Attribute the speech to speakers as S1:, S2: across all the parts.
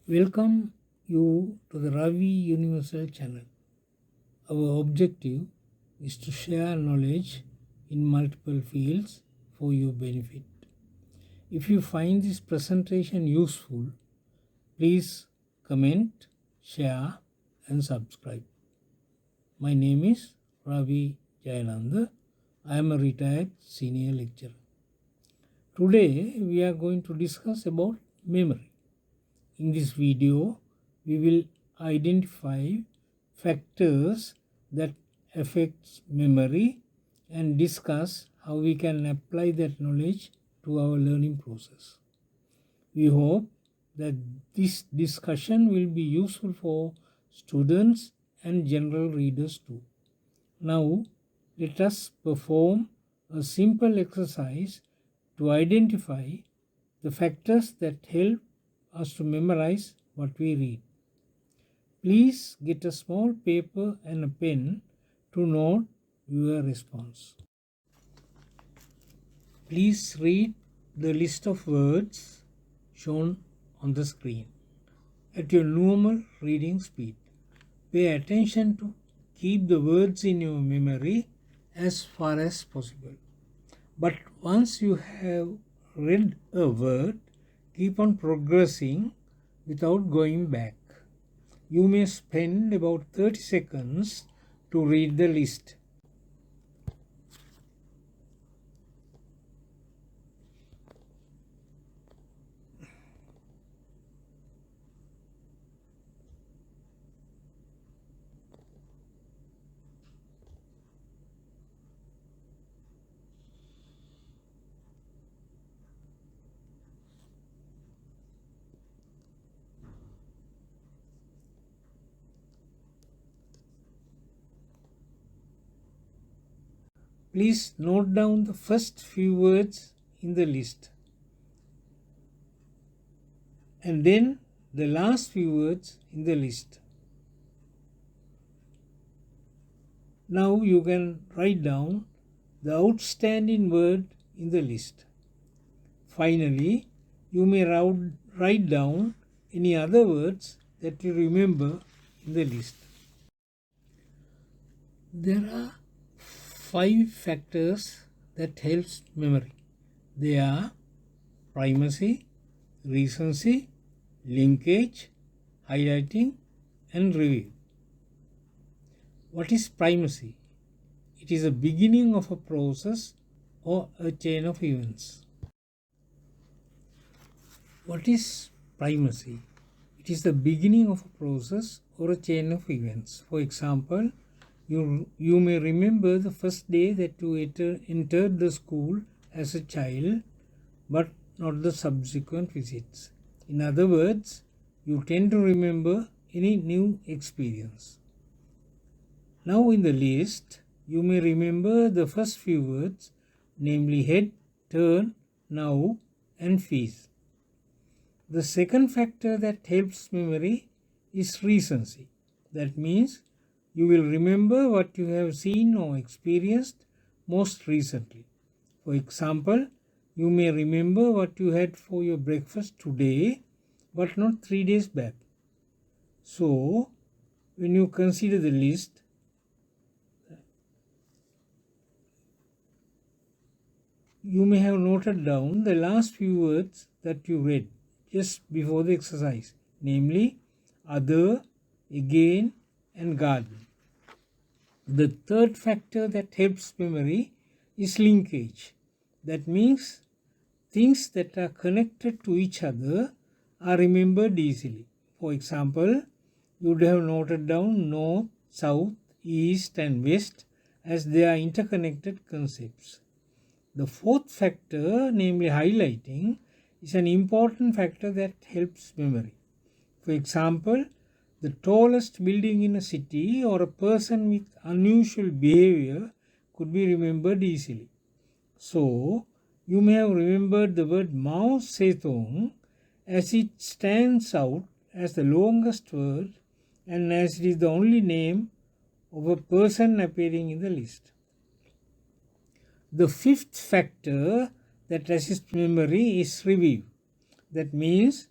S1: Welcome you to the Ravi Universal channel. Our objective is to share knowledge in multiple fields for your benefit. If you find this presentation useful, please comment, share and subscribe. My name is Ravi Jayananda. I am a retired senior lecturer. Today we are going to discuss about memory. In this video, we will identify factors that affect memory and discuss how we can apply that knowledge to our learning process. We hope that this discussion will be useful for students and general readers too. Now, let us perform a simple exercise to identify the factors that help us to memorize what we read. Please get a small paper and a pen to note your response. Please read the list of words shown on the screen at your normal reading speed. Pay attention to keep the words in your memory as far as possible. But once you have read a word, keep on progressing without going back. You may spend about 30 seconds to read the list. Please note down the first few words in the list and then the last few words in the list. Now you can write down the outstanding word in the list. Finally, you may write down any other words that you remember in the list. There are 5 factors that helps memory. They are primacy, recency, linkage, highlighting and review. What is primacy? It is the beginning of a process or a chain of events. What is primacy? It is the beginning of a process or a chain of events. For example, you may remember the first day that you entered the school as a child, but not the subsequent visits. In other words, you tend to remember any new experience. Now in the list, you may remember the first few words, namely head, turn, now and fees. The second factor that helps memory is recency. That means you will remember what you have seen or experienced most recently. For example, you may remember what you had for your breakfast today, but not 3 days back. So, when you consider the list, you may have noted down the last few words that you read just before the exercise, namely other, again and garden. The third factor that helps memory is linkage. That means things that are connected to each other are remembered easily. For example, you would have noted down north, south, east and west as they are interconnected concepts. The fourth factor, namely highlighting, is an important factor that helps memory. For example, the tallest building in a city or a person with unusual behavior could be remembered easily. So, you may have remembered the word Mao Zedong as it stands out as the longest word and as it is the only name of a person appearing in the list. The fifth factor that assists memory is review. That means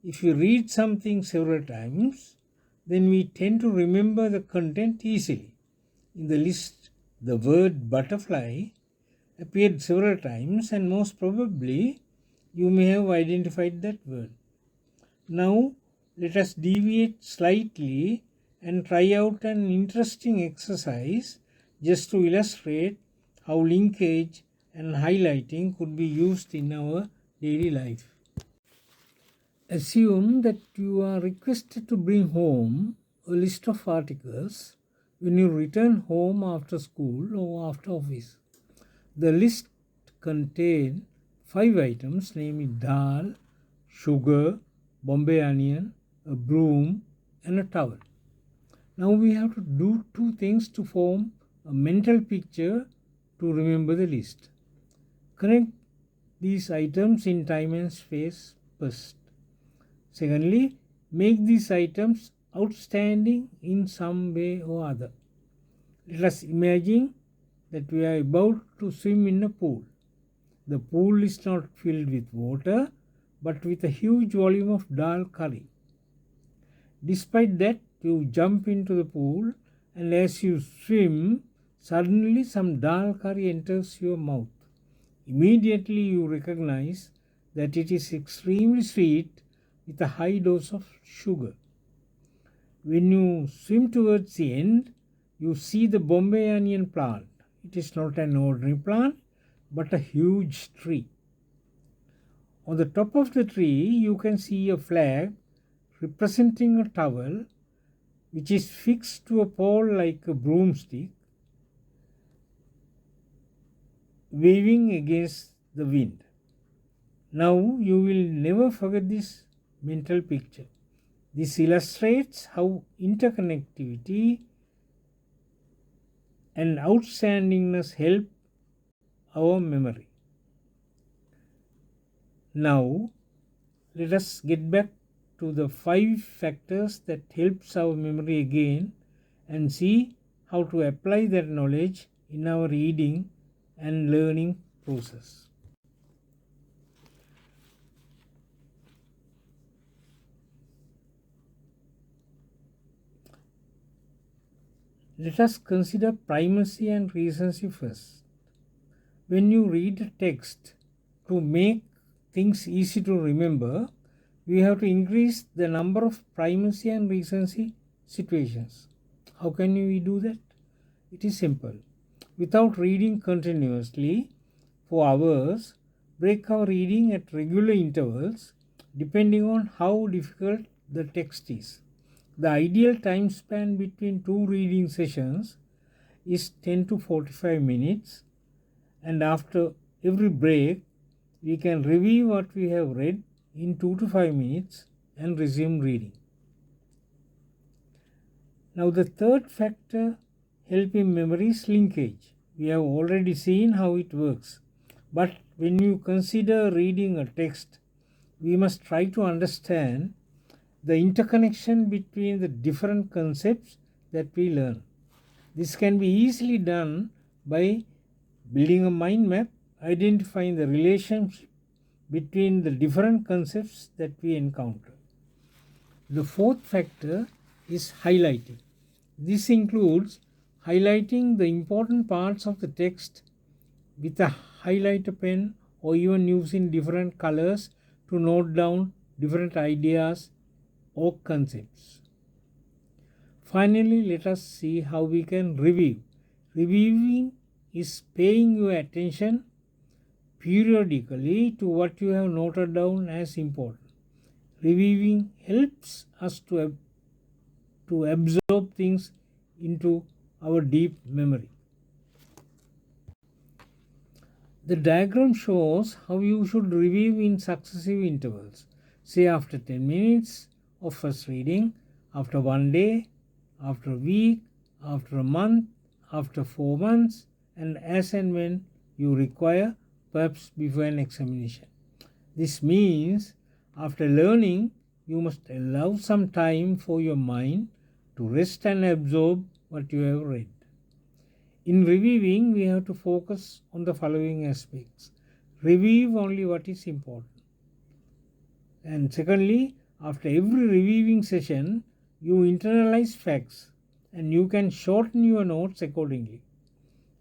S1: If you read something several times, then we tend to remember the content easily. In the list, the word butterfly appeared several times, and most probably you may have identified that word. Now, let us deviate slightly and try out an interesting exercise just to illustrate how linkage and highlighting could be used in our daily life. Assume that you are requested to bring home a list of articles when you return home after school or after office. The list contains 5 items, namely dal, sugar, Bombay onion, a broom, and a towel. Now we have to do 2 things to form a mental picture to remember the list. Connect these items in time and space first. Secondly, make these items outstanding in some way or other. Let us imagine that we are about to swim in a pool. The pool is not filled with water, but with a huge volume of dal curry. Despite that, you jump into the pool, and as you swim, suddenly some dal curry enters your mouth. Immediately you recognize that it is extremely sweet with a high dose of sugar. When you swim towards the end, you see the Bombay onion plant. It is not an ordinary plant, but a huge tree. On the top of the tree, you can see a flag representing a towel which is fixed to a pole like a broomstick, waving against the wind. Now you will never forget this mental picture. This illustrates how interconnectivity and outstandingness help our memory. Now let us get back to the 5 factors that helps our memory again and see how to apply that knowledge in our reading and learning process. Let us consider primacy and recency first. When you read a text, to make things easy to remember, we have to increase the number of primacy and recency situations. How can we do that? It is simple. Without reading continuously for hours, break our reading at regular intervals depending on how difficult the text is. The ideal time span between 2 reading sessions is 10 to 45 minutes, and after every break, we can review what we have read in 2 to 5 minutes and resume reading. Now the third factor helping memory is linkage. We have already seen how it works, but when you consider reading a text, we must try to understand the interconnection between the different concepts that we learn. This can be easily done by building a mind map, identifying the relationship between the different concepts that we encounter. The fourth factor is highlighting. This includes highlighting the important parts of the text with a highlighter pen or even using different colors to note down different ideas or concepts. Finally, let us see how we can review. Reviewing is paying your attention periodically to what you have noted down as important. Reviewing helps us to absorb things into our deep memory. The diagram shows how you should review in successive intervals. Say after 10 minutes of first reading, after 1 day, after a week, after a month, after 4 months, and as and when you require, perhaps before an examination. This means after learning, you must allow some time for your mind to rest and absorb what you have read. In reviewing, we have to focus on the following aspects. Review only what is important. And secondly, After every reviewing session, you internalize facts and you can shorten your notes accordingly.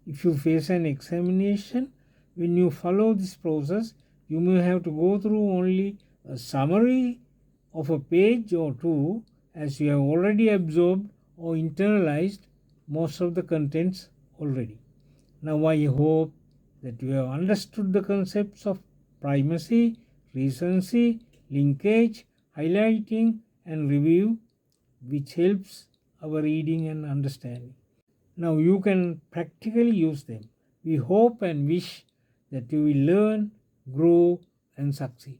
S1: If you face an examination, when you follow this process, you may have to go through only a summary of a page or two, as you have already absorbed or internalized most of the contents already. Now I hope that you have understood the concepts of primacy, recency, linkage, highlighting and review, which helps our reading and understanding. Now you can practically use them. We hope and wish that you will learn, grow and succeed.